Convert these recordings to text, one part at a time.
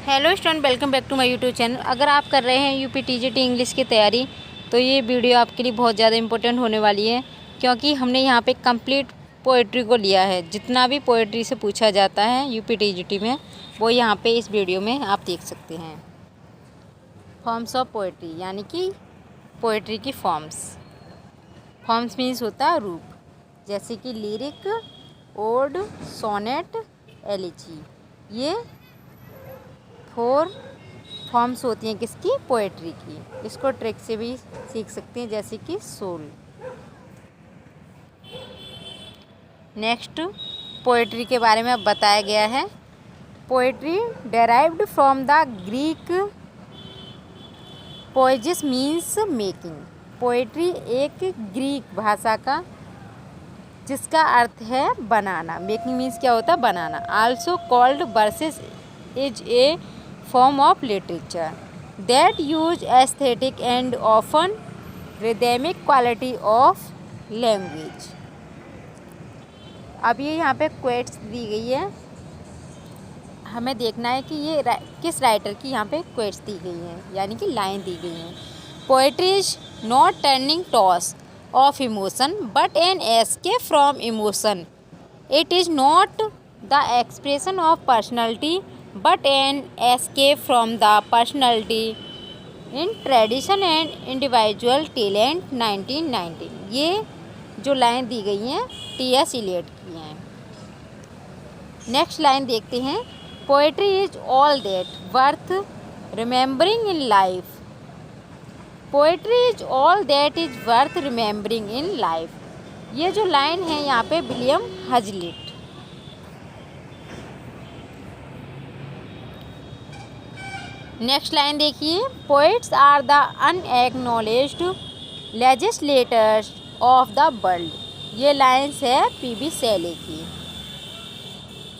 Hello student, welcome back to my YouTube channel. अगर आप कर रहे हैं यूपी टीजीटी इंग्लिश की तैयारी तो ये वीडियो आपके लिए बहुत ज़्यादा इंपॉर्टेंट होने वाली है, क्योंकि हमने यहाँ पे कंप्लीट पोइट्री को लिया है। जितना भी पोइट्री से पूछा जाता है यूपी टीजीटी में, वो यहाँ पे इस वीडियो में आप देख सकते हैं। फॉर्म्स ऑफ पोइट्री यानी कि पोइट्री की फॉर्म्स। फॉर्म्स मीन्स होता है रूप, जैसे कि लिरिक, ओड, सोनेट, एलिजी। ये 4 फॉर्म्स होती हैं किसकी? पोएट्री की। इसको ट्रिक से भी सीख सकते हैं, जैसे कि सोल। नेक्स्ट, पोएट्री के बारे में अब बताया गया है। Poetry derived from the Greek poiesis means making. Poetry एक ग्रीक भाषा का जिसका अर्थ है बनाना। मेकिंग मीन्स क्या होता है? बनाना। Also called verses is a form of literature that use aesthetic and often rhythmic quality of language। अब ये यहाँ पे क्वेट्स दी गई है, हमें देखना है कि ये किस राइटर की यहाँ पे क्वेट्स दी गई हैं, यानी कि लाइन दी गई हैं। Poetry is not turning toss of emotion but an escape from emotion. It is not the expression of personality but an escape from the personality in tradition and individual talent। 1919। ये जो line दी गई हैं T.S.. Elliot की हैं। Next line देखते हैं। Poetry is all that worth remembering in life. Poetry is all that is worth remembering in life. ये जो लाइन है यहाँ पे विलियम हजलिट। नेक्स्ट लाइन देखिए। Poets are the unacknowledged legislators of the world. ये lines है P B. Shelley की।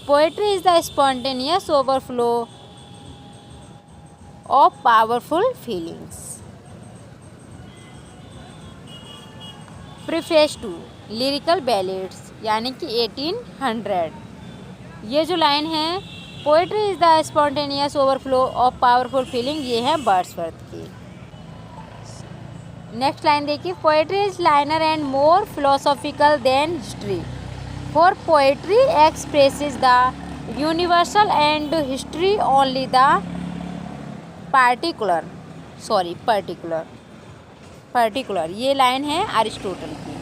Poetry is the spontaneous overflow of powerful feelings. Preface to lyrical ballads यानी कि 1800। ये जो लाइन है poetry is the spontaneous overflow of powerful feeling, ये है वर्ड्सवर्थ की। नेक्स्ट लाइन देखिए। Poetry is liner and more philosophical than history, for poetry expresses the universal and history only the particular. ये लाइन है Aristotle की।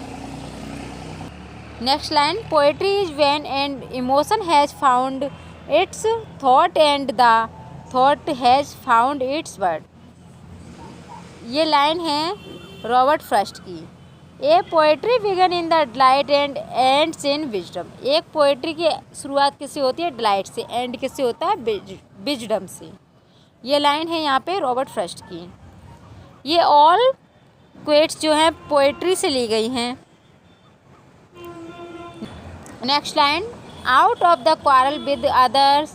Next line. Poetry is when and emotion has found its thought and the thought has found its word. ये line है Robert Frost की। A poetry begin in the delight and ends in wisdom. एक poetry की शुरुआत किससे होती है? Delight से। एंड किससे होता है? विजडम से। ये लाइन है यहाँ पे रॉबर्ट फ्रॉस्ट की। ये ऑल क्वेट्स जो हैं पोएट्री से ली गई हैं। Next line. Out of the quarrel with others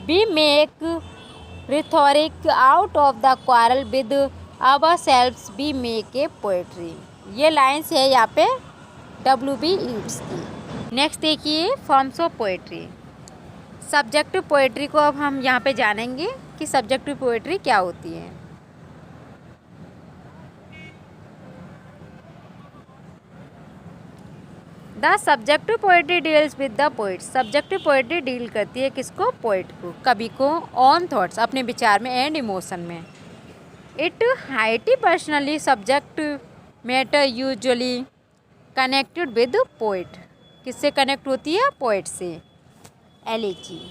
we make rhetoric, out of the quarrel with ourselves we make a poetry। ये लाइन्स है यहाँ पे W.B. Yeats की। नेक्स्ट देखिए forms of poetry. Subjective poetry को अब हम यहाँ पे जानेंगे कि सब्जेक्टिव पोएट्री क्या होती है। The subjective poetry deals with the poet. Subjective poetry deal करती है किसको? पोइट को, कवि को। ऑन थॉट्स अपने विचार में, एंड इमोशन में। It highly personally subject matter usually connected with poet. किससे कनेक्ट होती है? पोइट से। Elegy.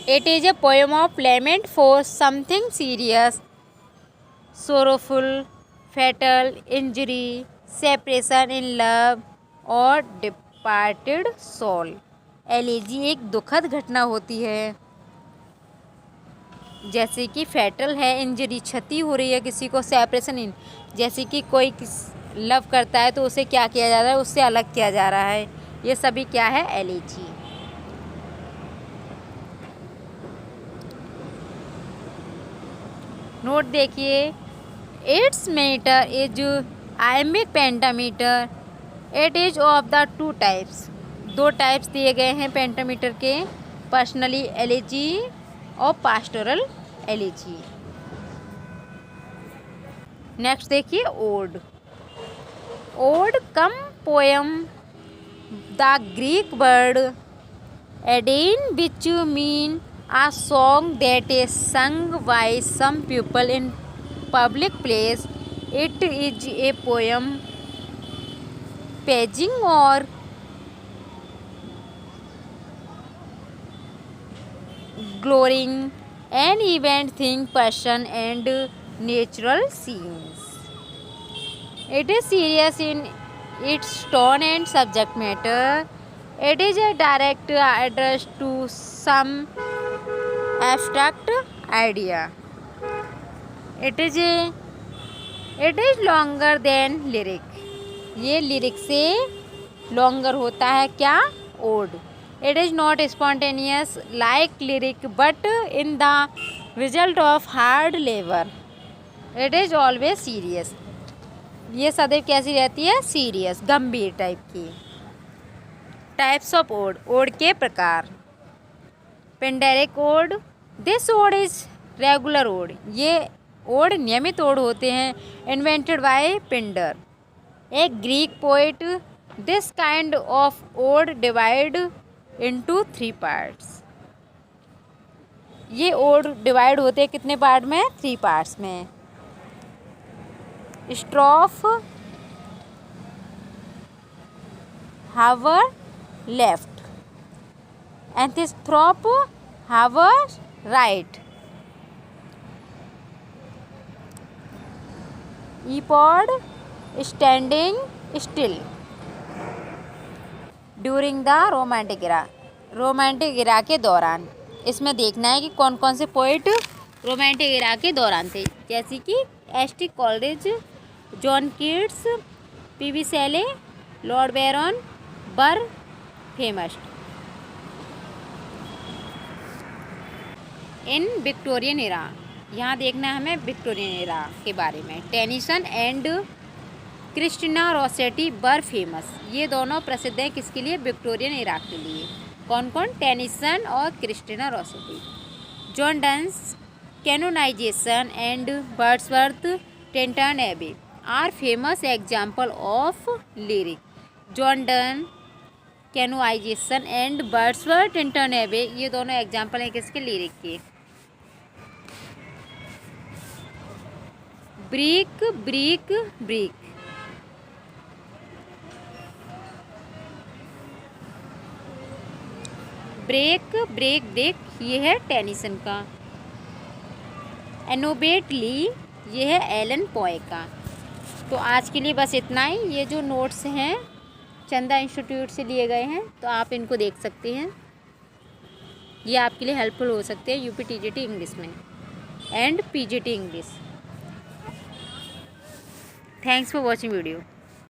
It is a poem of lament for something serious, sorrowful, fatal, injury, separation in love और departed soul. Elegy एक दुखद घटना होती है, जैसे कि फैटल है, इंजरी क्षति हो रही है किसी को, सेपरेशन इन जैसे कि कोई लव करता है तो उसे क्या किया जा रहा है? उससे अलग किया जा रहा है। ये सभी क्या है? एलिजी। नोट देखिए। Its meter is iambic pentameter. It is of the 2 types. 2 types दिए गए हैं पेंटामीटर के। पर्सनली एलिजी और पास्टोरल एलिजी। नेक्स्ट देखिए ode. Ode come poem, the Greek word aeidein which mean a song that is sung by some people in public place. It is a poem paging or glowing an event, thing, person and natural scenes. It is serious in its tone and subject matter. It is a direct address to some abstract idea. It is longer than lyric. ये lyric से longer होता है क्या? Odd. It is not spontaneous like lyric but in the result of hard labor. It is always serious. ये सदैव कैसी रहती है? सीरियस, गंभीर टाइप की। Types of odd. ओड के प्रकार। Pindaric ode, this ode is regular ode. ये ओड नियमित ओड होते हैं। Invented by Pindar, a Greek poet. This kind of ode divide into 3 parts. ये ओड डिवाइड होते हैं कितने पार्ट में? 3 पार्ट्स में। Strophe, hover left, antistrophe, hover right, epode, standing still. During the romantic era, romantic era के दौरान। इसमें देखना है कि कौन कौन से पोइट रोमांटिक इरा के दौरान थे, जैसे कि S T. Coleridge, John Keats, P B. Shelley, Lord Byron were famous. In Victorian era, यहाँ देखना है हमें विक्टोरियन इरा के बारे में। Tennyson and Christina Rossetti were famous. ये दोनों प्रसिद्ध हैं किसके लिए? विक्टोरियन इरा के लिए। कौन कौन? टेनिसन और Christina Rossetti. John Donne's canonization and Wordsworth Tintern Abbey are famous example of lyric. John Donne canonization and Wordsworth Tintern Abbey, ये दोनों एग्जाम्पल हैं किसके? लिरिक के। Break, break, break. Break, break, break, ये है टेनिसन का। एनोबेटली, ये है एलन पॉय का। तो आज के लिए बस इतना ही। ये जो नोट्स हैं चंदा इंस्टीट्यूट से लिए गए हैं, तो आप इनको देख सकते हैं। ये आपके लिए हेल्पफुल हो सकते हैं यूपी टीजीटी इंग्लिश में and PGT English. Thanks for watching video.